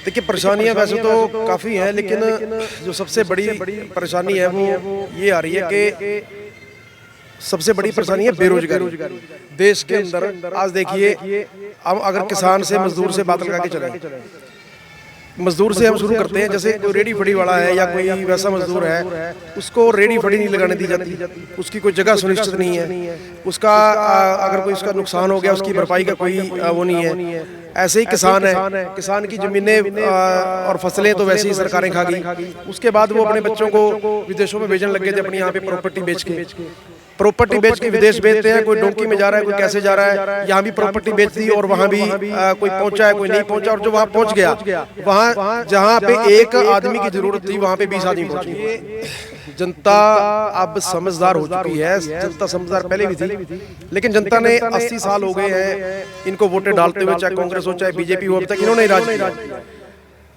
देखिए, परेशानियां वैसे तो काफ़ी हैं, लेकिन जो सबसे बड़ी परेशानी है वो ये आ रही है कि सबसे बड़ी परेशानी है बेरोजगारी। देश के अंदर आज देखिए, हम अगर किसान से मजदूर से बात लगा के चलें, मजदूर से हम शुरू करते हैं। जैसे कोई रेडी फड़ी वाला है या कोई वैसा मजदूर है, उसको रेडी फड़ी नहीं लगाने दी जाती, उसकी कोई जगह सुनिश्चित नहीं है, उसका अगर कोई उसका नुकसान हो गया उसकी भरपाई का कोई वो नहीं है। ऐसे ही किसान है, किसान की जमीनें और फसलें तो वैसे ही सरकारें खा गई। उसके बाद वो अपने बच्चों को विदेशों में भेजने लगे थे, अपनी यहाँ पे प्रॉपर्टी बेच के विदेश भेजते हैं। कोई डोंकी में जा रहा है, कोई कैसे जा रहा है, यहाँ भी प्रॉपर्टी बेच दी और वहाँ भी कोई पहुंचा है, कोई नहीं पहुंचा। और जो वहाँ पहुंच गया, वहाँ जहाँ पे एक आदमी की जरूरत थी वहाँ पे 20 आदमी पहुंच गए। जनता अब समझदार हो चुकी है। जनता समझदार पहले भी थी, लेकिन जनता ने 80 साल हो गए हैं इनको वोटें डालते हुए, चाहे कांग्रेस हो चाहे बीजेपी हो, अब तक इन्होंने राज किया।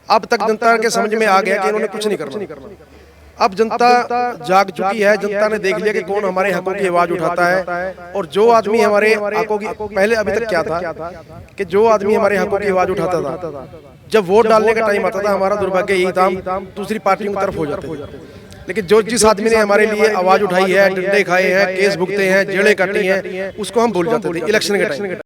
अब तक जनता के समझ में आ गया कि इन्होंने कुछ नहीं करना। अब जनता जाग चुकी है। जनता ने देख लिया कि कौन हमारे हकों की आवाज उठाता है, और जो आदमी हमारे हकों की, पहले अभी तक क्या था कि जो आदमी हमारे हकों की आवाज उठाता था, जब वोट डालने का टाइम आता था, हमारा दुर्भाग्य यही था, हम दूसरी पार्टियों की तरफ हो जाते थे। लेकिन जिस आदमी ने हमारे लिए आवाज उठाई है, डंडे खाए हैं, केस भुगते हैं, जेलें काटी हैं, उसको हम भूल जाते थे इलेक्शन के टाइम।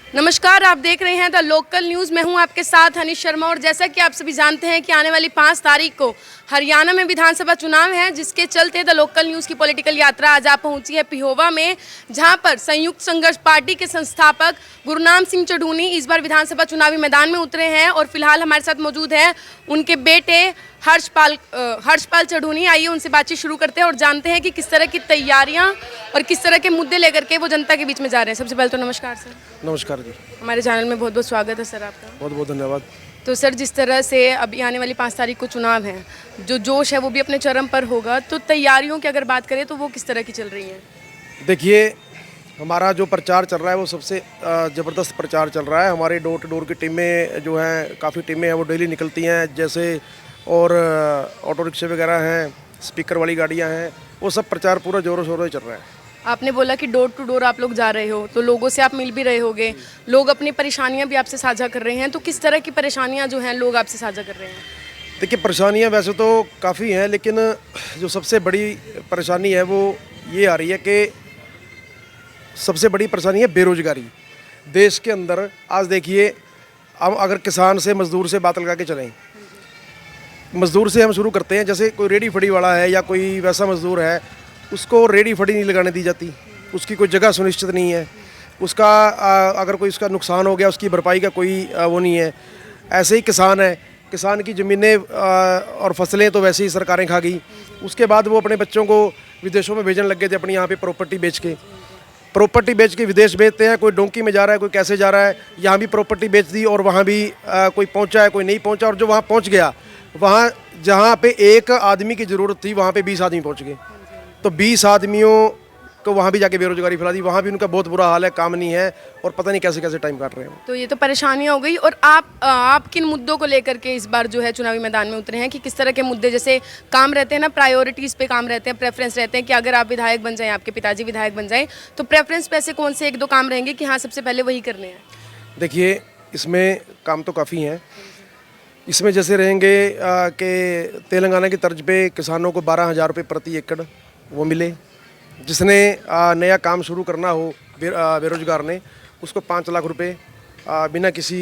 नमस्कार, आप देख रहे हैं द लोकल न्यूज़। मैं हूं आपके साथ हनीश शर्मा। और जैसा कि आप सभी जानते हैं कि आने वाली 5 तारीख को हरियाणा में विधानसभा चुनाव है, जिसके चलते द लोकल न्यूज़ की पॉलिटिकल यात्रा आज आप पहुंची है पिहोवा में, जहां पर संयुक्त संघर्ष पार्टी के संस्थापक गुरनाम सिंह चढ़ूनी इस बार विधानसभा चुनावी मैदान में उतरे हैं। और फिलहाल हमारे साथ मौजूद हैं उनके बेटे हर्षपाल चढ़ूनी। आइए उनसे बातचीत शुरू करते हैं और जानते हैं कि किस तरह की तैयारियां और किस तरह के मुद्दे लेकर के वो जनता के बीच में जा रहे हैं। सबसे पहले तो नमस्कार सर। नमस्कार जी, हमारे चैनल में बहुत बहुत स्वागत है सर आपका। बहुत बहुत धन्यवाद। तो सर, जिस तरह से अभी आने वाली 5 तारीख को चुनाव है, जो जोश है वो भी अपने चरम पर होगा, तो तैयारियों की अगर बात करें तो वो किस तरह की चल रही है? देखिए, हमारा जो प्रचार चल रहा है वो सबसे ज़बरदस्त प्रचार चल रहा है। हमारे डोर टू डोर की टीमें जो हैं, काफ़ी टीमें हैं, वो डेली निकलती हैं। जैसे और ऑटो रिक्शे वगैरह हैं, स्पीकर वाली गाड़ियां हैं, वो सब प्रचार पूरा जोरों शोरों से चल रहा है। आपने बोला कि डोर टू डोर आप लोग जा रहे हो, तो लोगों से आप मिल भी रहे होगे, लोग अपनी परेशानियां भी आपसे साझा कर रहे हैं, तो किस तरह की परेशानियां जो हैं लोग आपसे साझा कर रहे हैं? देखिए, परेशानियां वैसे तो काफ़ी हैं, लेकिन जो सबसे बड़ी परेशानी है वो ये आ रही है कि सबसे बड़ी परेशानी है बेरोजगारी। देश के अंदर आज देखिए, हम अगर किसान से मजदूर से बात लगा के चलें, मजदूर से हम शुरू करते हैं। जैसे कोई रेडी फड़ी वाला है या कोई वैसा मजदूर है, उसको रेडी फड़ी नहीं लगाने दी जाती, उसकी कोई जगह सुनिश्चित नहीं है, उसका अगर कोई उसका नुकसान हो गया उसकी भरपाई का कोई वो नहीं है। ऐसे ही किसान है, किसान की ज़मीनें और फसलें तो वैसे ही सरकारें खा गई। उसके बाद वो अपने बच्चों को विदेशों में भेजने लगे थे, अपनी यहाँ पे प्रॉपर्टी बेच के विदेश भेजते हैं। कोई डोंकी में जा रहा है, कोई कैसे जा रहा है, यहाँ भी प्रॉपर्टी बेच दी और वहाँ भी कोई पहुँचा है, कोई नहीं पहुँचा। और जो वहाँ पहुँच गया, वहाँ जहाँ पे एक आदमी की ज़रूरत थी वहाँ पे 20 आदमी पहुँच गए। तो 20 आदमियों को वहाँ भी जाके बेरोजगारी फैला दी। वहाँ भी उनका बहुत बुरा हाल है, काम नहीं है और पता नहीं कैसे कैसे टाइम काट रहे हैं। तो ये तो परेशानियां हो गई। और आप किन मुद्दों को लेकर के इस बार जो है चुनावी मैदान में उतरे हैं, कि किस तरह के मुद्दे, जैसे काम रहते हैं ना, प्रायोरिटीज़ पे काम रहते हैं, प्रेफरेंस रहते हैं कि अगर आप विधायक बन जाएं, आपके पिताजी विधायक बन जाएं, तो प्रेफरेंस पे ऐसे कौन से 1-2 काम रहेंगे कि हाँ सबसे पहले वही करने हैं? देखिए, इसमें काम तो काफ़ी हैं। इसमें जैसे रहेंगे कि तेलंगाना की तर्ज पे किसानों को 12,000 रुपये प्रति एकड़ वो मिले। जिसने नया काम शुरू करना हो बेरोजगार ने, उसको 5 लाख रुपए बिना किसी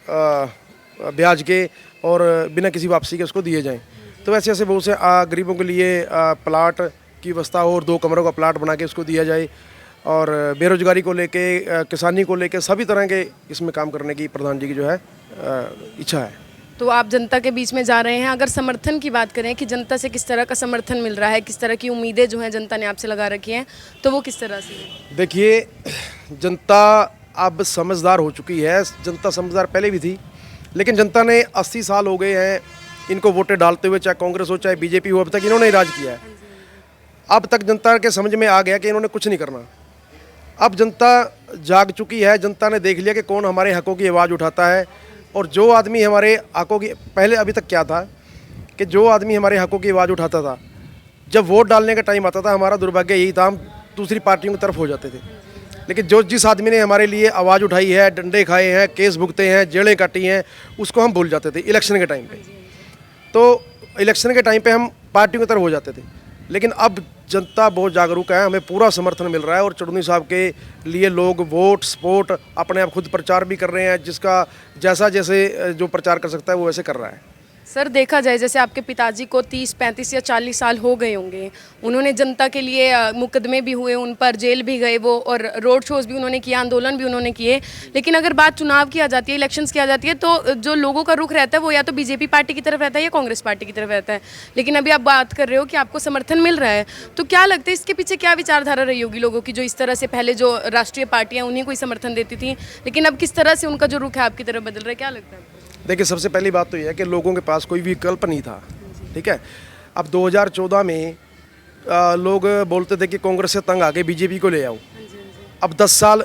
ब्याज के और बिना किसी वापसी के उसको दिए जाएं। तो वैसे ऐसे बहुत से गरीबों के लिए प्लाट की व्यवस्था हो और 2 कमरों का प्लाट बना के उसको दिया जाए। और बेरोजगारी को लेके, किसानी को लेके सभी तरह के इसमें काम करने की प्रधान जी की जो है इच्छा है। तो आप जनता के बीच में जा रहे हैं, अगर समर्थन की बात करें कि जनता से किस तरह का समर्थन मिल रहा है, किस तरह की उम्मीदें जो हैं जनता ने आपसे लगा रखी हैं, तो वो किस तरह से है? देखिए, जनता अब समझदार हो चुकी है। जनता समझदार पहले भी थी, लेकिन जनता ने 80 साल हो गए हैं इनको वोटें डालते हुए, चाहे कांग्रेस हो चाहे बीजेपी हो, अब तक इन्होंने राज किया है। अब तक जनता के समझ में आ गया कि इन्होंने कुछ नहीं करना। अब जनता जाग चुकी है। जनता ने देख लिया कि कौन हमारे हकों की आवाज़ उठाता है, और जो आदमी हमारे हकों की, पहले अभी तक क्या था कि जो आदमी हमारे हकों की आवाज़ उठाता था, जब वोट डालने का टाइम आता था, हमारा दुर्भाग्य यही था, हम दूसरी पार्टियों की तरफ हो जाते थे। लेकिन जो जिस आदमी ने हमारे लिए आवाज़ उठाई है, डंडे खाए हैं, केस भुगते हैं, जेलें काटी हैं, उसको हम भूल जाते थे इलेक्शन के टाइम पे। तो इलेक्शन के टाइम पे हम पार्टियों की तरफ हो जाते थे, लेकिन अब जनता बहुत जागरूक है, हमें पूरा समर्थन मिल रहा है और चुड़नी साहब के लिए लोग वोट सपोर्ट अपने आप खुद प्रचार भी कर रहे हैं, जिसका जैसे जो प्रचार कर सकता है वो वैसे कर रहा है। सर देखा जाए जैसे आपके पिताजी को 30, 35 या 40 साल हो गए होंगे, उन्होंने जनता के लिए मुकदमे भी हुए, उन पर जेल भी गए वो, और रोड शोज़ भी उन्होंने किए, आंदोलन भी उन्होंने किए। लेकिन अगर बात चुनाव की आ जाती है, इलेक्शंस की आ जाती है, तो जो लोगों का रुख रहता है वो या तो बीजेपी पार्टी की तरफ रहता है या कांग्रेस पार्टी की तरफ रहता है। लेकिन अभी आप बात कर रहे हो कि आपको समर्थन मिल रहा है, तो क्या लगता है इसके पीछे क्या विचारधारा रही होगी लोगों की, जो इस तरह से पहले जो राष्ट्रीय पार्टियाँ उन्हीं को ही समर्थन देती थी, लेकिन अब किस तरह से उनका जो रुख है आपकी तरफ बदल रहा है, क्या लगता है आपको? देखिए, सबसे पहली बात तो यह है कि लोगों के पास कोई विकल्प नहीं था, ठीक है। अब 2014 में लोग बोलते थे कि कांग्रेस से तंग आके बीजेपी को ले आओ। अब 10 साल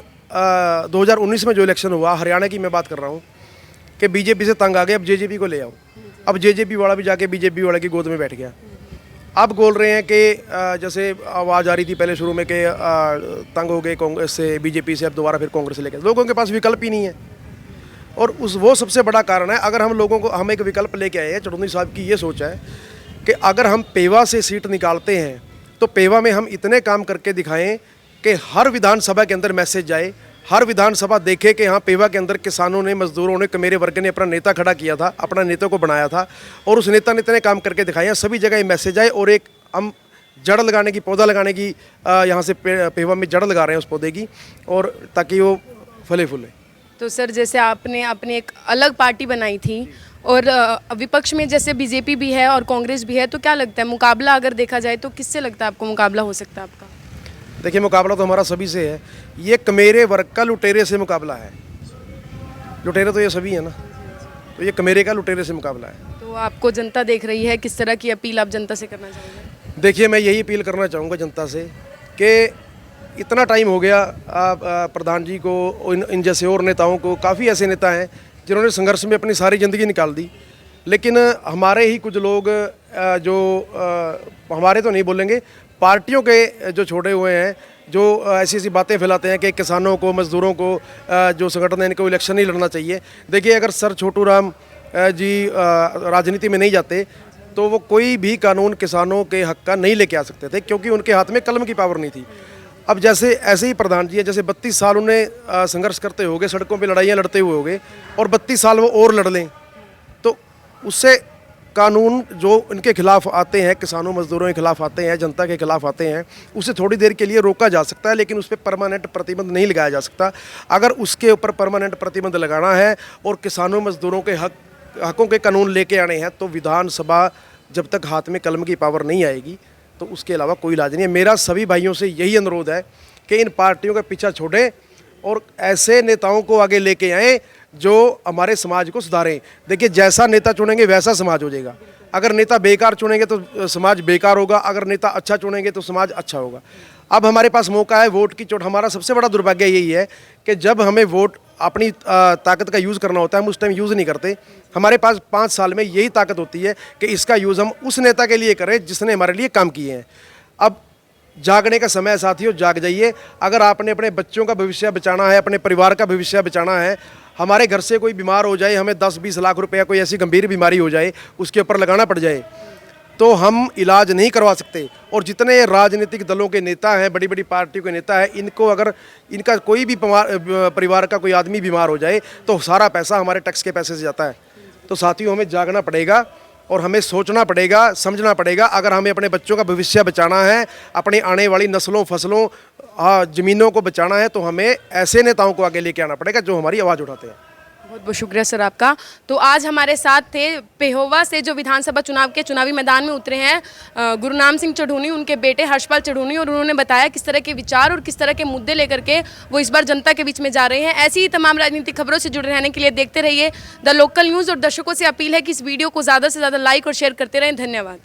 2019 में जो इलेक्शन हुआ, हरियाणा की मैं बात कर रहा हूँ, कि बीजेपी से तंग आ गए, अब जेजेपी को ले आओ। अब जेजेपी वाला भी जाके बीजेपी वाले की गोद में बैठ गया। अब बोल रहे हैं कि जैसे आवाज़ आ रही थी पहले शुरू में कि तंग हो गए कांग्रेस से, बीजेपी से, अब दोबारा फिर कांग्रेस से लेकर। लोगों के पास विकल्प ही नहीं है, और वो सबसे बड़ा कारण है। अगर हम एक विकल्प लेके आए हैं, चुड़नी साहब की ये सोच है कि अगर हम पेवा से सीट निकालते हैं तो पेवा में हम इतने काम करके दिखाएं कि हर विधानसभा के अंदर मैसेज जाए, हर विधानसभा देखे कि हाँ, पेवा के अंदर किसानों ने, मजदूरों ने, मेरे वर्ग ने अपना नेता खड़ा किया था, अपना नेता को बनाया था, और उस नेता ने इतने काम करके दिखाए हैं, सभी जगह मैसेज आए। और एक हम जड़ लगाने की, पौधा लगाने की, यहाँ से पेवा में जड़ लगा रहे हैं उस पौधे की, और ताकि वो फले फूले। तो सर जैसे आपने अपनी एक अलग पार्टी बनाई थी और विपक्ष में जैसे बीजेपी भी है और कांग्रेस भी है, तो क्या लगता है मुकाबला अगर देखा जाए तो किससे लगता है आपको मुकाबला हो सकता है आपका? देखिए, मुकाबला तो हमारा सभी से है। ये कमेरे वर्ग का लुटेरे से मुकाबला है। लुटेरे तो ये सभी है ना, तो ये कमेरे का लुटेरे से मुकाबला है। तो आपको जनता देख रही है, किस तरह की अपील आप जनता से करना चाहोगे? देखिए, मैं यही अपील करना चाहूँगा जनता से कि इतना टाइम हो गया प्रधान जी को, इन जैसे और नेताओं को, काफ़ी ऐसे नेता हैं जिन्होंने संघर्ष में अपनी सारी ज़िंदगी निकाल दी, लेकिन हमारे ही कुछ लोग जो हमारे तो नहीं बोलेंगे, पार्टियों के जो छोड़े हुए हैं, जो ऐसी ऐसी बातें फैलाते हैं कि किसानों को, मजदूरों को, जो संगठन है, इनको इलेक्शन नहीं लड़ना चाहिए। देखिए, अगर सर छोटू राम जी राजनीति में नहीं जाते तो वो कोई भी कानून किसानों के हक का नहीं लेके आ सकते थे, क्योंकि उनके हाथ में कलम की पावर नहीं थी। अब जैसे ऐसे ही प्रधान जी है, जैसे 32 साल उन्हें संघर्ष करते होंगे, सड़कों पे लड़ाइयाँ लड़ते हुए होंगे, और 32 साल वो और लड़ लें, तो उससे कानून जो इनके खिलाफ आते हैं, किसानों मजदूरों के खिलाफ आते हैं, जनता के खिलाफ आते हैं, उसे थोड़ी देर के लिए रोका जा सकता है, लेकिन उस पर परमानेंट प्रतिबंध नहीं लगाया जा सकता। अगर उसके ऊपर परमानेंट प्रतिबंध लगाना है और किसानों मजदूरों के हकों के कानून लेके आने हैं, तो विधानसभा जब तक हाथ में कलम की पावर नहीं आएगी तो उसके अलावा कोई इलाज नहीं है। मेरा सभी भाइयों से यही अनुरोध है कि इन पार्टियों का पीछा छोड़ें और ऐसे नेताओं को आगे लेके आएँ जो हमारे समाज को सुधारें। देखिए, जैसा नेता चुनेंगे वैसा समाज हो जाएगा। अगर नेता बेकार चुनेंगे तो समाज बेकार होगा, अगर नेता अच्छा चुनेंगे तो समाज अच्छा होगा। अब हमारे पास मौका है वोट की चोट। हमारा सबसे बड़ा दुर्भाग्य यही है कि जब हमें वोट अपनी ताकत का यूज़ करना होता है, हम उस टाइम यूज़ नहीं करते। हमारे पास 5 साल में यही ताकत होती है कि इसका यूज़ हम उस नेता के लिए करें जिसने हमारे लिए काम किए हैं। अब जागने का समय, साथियों, जाग जाइए। अगर आपने अपने बच्चों का भविष्य बचाना है, अपने परिवार का भविष्य बचाना है, हमारे घर से कोई बीमार हो जाए, हमें 10-20 लाख रुपया कोई ऐसी गंभीर बीमारी हो जाए, उसके ऊपर लगाना पड़ जाए, तो हम इलाज नहीं करवा सकते। और जितने राजनीतिक दलों के नेता हैं, बड़ी बड़ी पार्टियों के नेता हैं, इनको अगर इनका कोई भी परिवार का कोई आदमी बीमार हो जाए तो सारा पैसा हमारे टैक्स के पैसे से जाता है। तो साथियों, हमें जागना पड़ेगा और हमें सोचना पड़ेगा, समझना पड़ेगा। अगर हमें अपने बच्चों का भविष्य बचाना है, अपने आने वाली नस्लों, फसलों, ज़मीनों को बचाना है, तो हमें ऐसे नेताओं को आगे लेके आना पड़ेगा जो हमारी आवाज़ उठाते हैं। बहुत बहुत शुक्रिया सर आपका। तो आज हमारे साथ थे पेहोवा से जो विधानसभा चुनाव के चुनावी मैदान में उतरे हैं गुरनाम सिंह चढ़ूनी, उनके बेटे हर्षपाल चढ़ूनी, और उन्होंने बताया किस तरह के विचार और किस तरह के मुद्दे लेकर के वो इस बार जनता के बीच में जा रहे हैं। ऐसी ही तमाम राजनीतिक खबरों से जुड़े रहने के लिए देखते रहिए द लोकल न्यूज़, और दर्शकों से अपील है कि इस वीडियो को ज़्यादा से ज़्यादा लाइक और शेयर करते रहें। धन्यवाद।